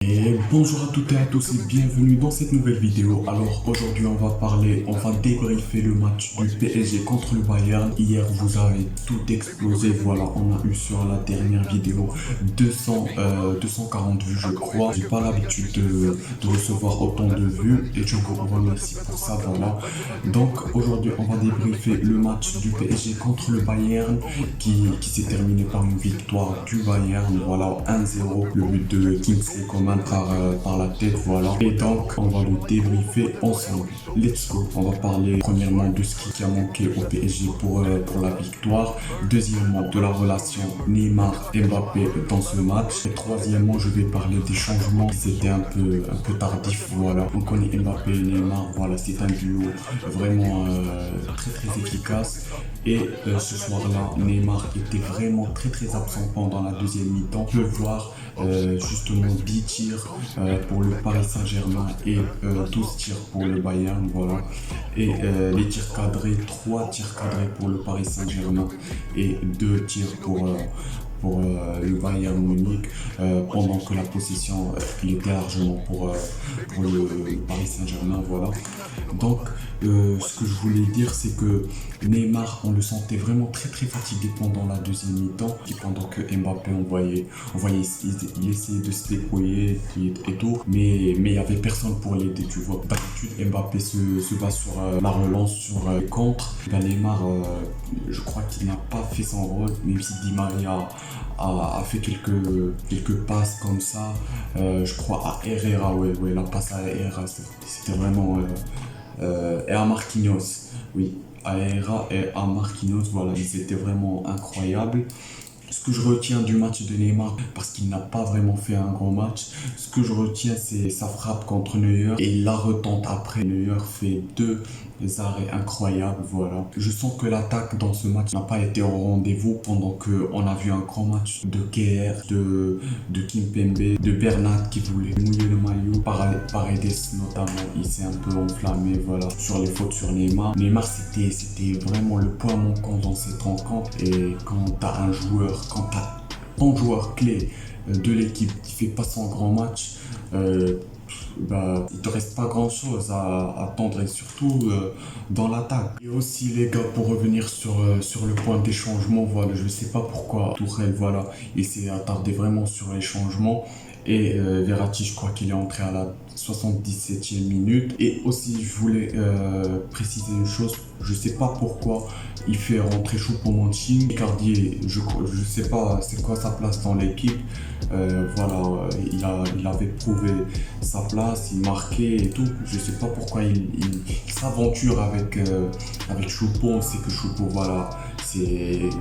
Et bonjour à toutes et à tous et bienvenue dans cette nouvelle vidéo. Alors aujourd'hui on va débriefer le match du PSG contre le Bayern. Hier vous avez tout explosé, voilà, on a eu sur la dernière vidéo 240 vues je crois. J'ai pas l'habitude de recevoir autant de vues et je vous remercie pour ça, voilà. Donc aujourd'hui on va débriefer le match du PSG contre le Bayern qui s'est terminé par une victoire du Bayern, voilà, 1-0, le but de Kingsley Coman par la tête, voilà. Et donc on va le débriefer ensemble. Let's go. On va parler premièrement de ce qui a manqué au PSG pour la victoire, deuxièmement de la relation Neymar-Mbappé dans ce match, et troisièmement je vais parler des changements. C'était un peu tardif, voilà. On connaît Mbappé et Neymar, voilà, c'est un duo vraiment très efficace. Et ce soir-là, Neymar était vraiment très absent pendant la deuxième mi-temps. On peut voir justement 10 tirs pour le Paris Saint-Germain et 12 tirs pour le Bayern, voilà. Et les tirs cadrés, 3 tirs cadrés pour le Paris Saint-Germain et 2 tirs pour le Bayern Munich, pendant que la possession il était largement pour le Paris Saint-Germain, voilà. Donc ce que je voulais dire, c'est que Neymar, on le sentait vraiment très fatigué pendant la deuxième mi-temps, et pendant que Mbappé, on voyait il essayait de se débrouiller et tout, mais il y avait personne pour l'aider, tu vois. D'habitude Mbappé se base sur la relance, sur le contre. Ben, Neymar, je crois qu'il n'a pas fait son rôle, même si Di Maria a fait quelques passes comme ça, je crois à Herrera, ouais, la passe à Herrera, c'était vraiment et à Marquinhos, oui, à Herrera et à Marquinhos, voilà, ils étaient vraiment incroyables. Ce que je retiens du match de Neymar, parce qu'il n'a pas vraiment fait un gros match, ce que je retiens, c'est sa frappe contre Neuer et il la retente après. Neuer fait deux arrêts incroyables, voilà. Je sens que l'attaque dans ce match n'a pas été au rendez-vous, pendant qu'on a vu un grand match de Kehrer, de Kimpembe, de Bernat qui voulait mouiller le maillot, Paredes notamment, il s'est un peu enflammé, voilà, sur les fautes sur Neymar. Neymar, c'était vraiment le point manquant dans cette rencontre. Et quand t'as un joueur, quand t'as ton joueur clé de l'équipe qui fait pas son grand match, il te reste pas grand chose à attendre, et surtout dans l'attaque. Et aussi les gars, pour revenir sur le point des changements, voilà, je sais pas pourquoi Tourelle, voilà, il s'est attardé vraiment sur les changements. Et Verratti, je crois qu'il est entré à la 77e minute. Et aussi, je voulais préciser une chose, je sais pas pourquoi il fait rentrer Choupo-Moting. Icardi, je sais pas c'est quoi sa place dans l'équipe. Voilà, il avait prouvé sa place, il marquait et tout. Je sais pas pourquoi il s'aventure avec Choupo. On sait que Choupo, voilà,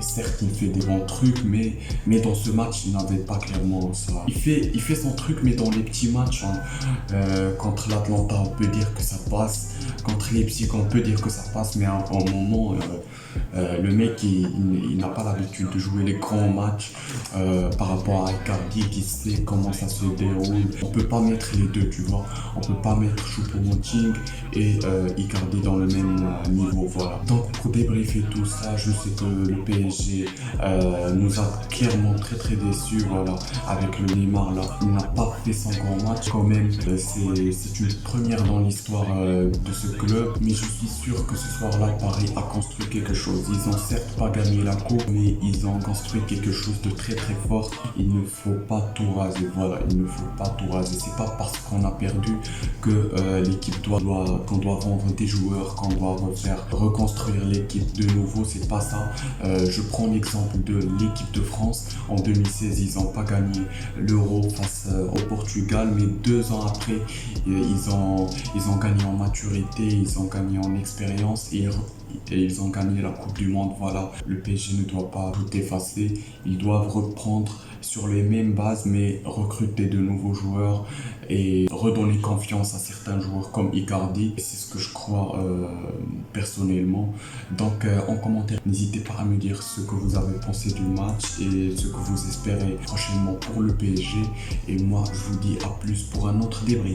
certes il fait des bons trucs, mais dans ce match il n'avait pas clairement ça. Il fait son truc, mais dans les petits matchs, hein, contre l'Atlanta on peut dire que ça passe, contre Leipzig on peut dire que ça passe, mais à un moment le mec il n'a pas l'habitude de jouer les grands matchs par rapport à Icardi qui sait comment ça se déroule. On peut pas mettre les deux, tu vois, on peut pas mettre Choupo-Moting et Icardi dans le même niveau, voilà. Donc pour débriefer tout ça, je sais que le PSG nous a clairement très déçus, voilà, avec le Neymar là. Il n'a pas fait son grand match quand même, c'est une première dans l'histoire de ce club, mais je suis sûr que ce soir-là Paris a construit quelque chose. Ils ont certes pas gagné la coupe, mais ils ont construit quelque chose de très fort. Il ne faut pas tout raser, voilà, il ne faut pas tout raser. C'est pas parce qu'on a perdu que l'équipe qu'on doit vendre des joueurs, qu'on doit reconstruire l'équipe de nouveau, c'est pas ça. Je prends l'exemple de l'équipe de France. En 2016, ils n'ont pas gagné l'Euro face au Portugal, mais 2 ans après, ils ont gagné en maturité, ils ont gagné en expérience et ils ont gagné la Coupe du Monde, voilà. Le PSG ne doit pas tout effacer, ils doivent reprendre sur les mêmes bases, mais recruter de nouveaux joueurs et redonner confiance à certains joueurs comme Icardi. C'est ce que je crois personnellement. Donc en commentaire, n'hésitez pas à me dire ce que vous avez pensé du match et ce que vous espérez prochainement pour le PSG. Et moi, je vous dis à plus pour un autre débrief.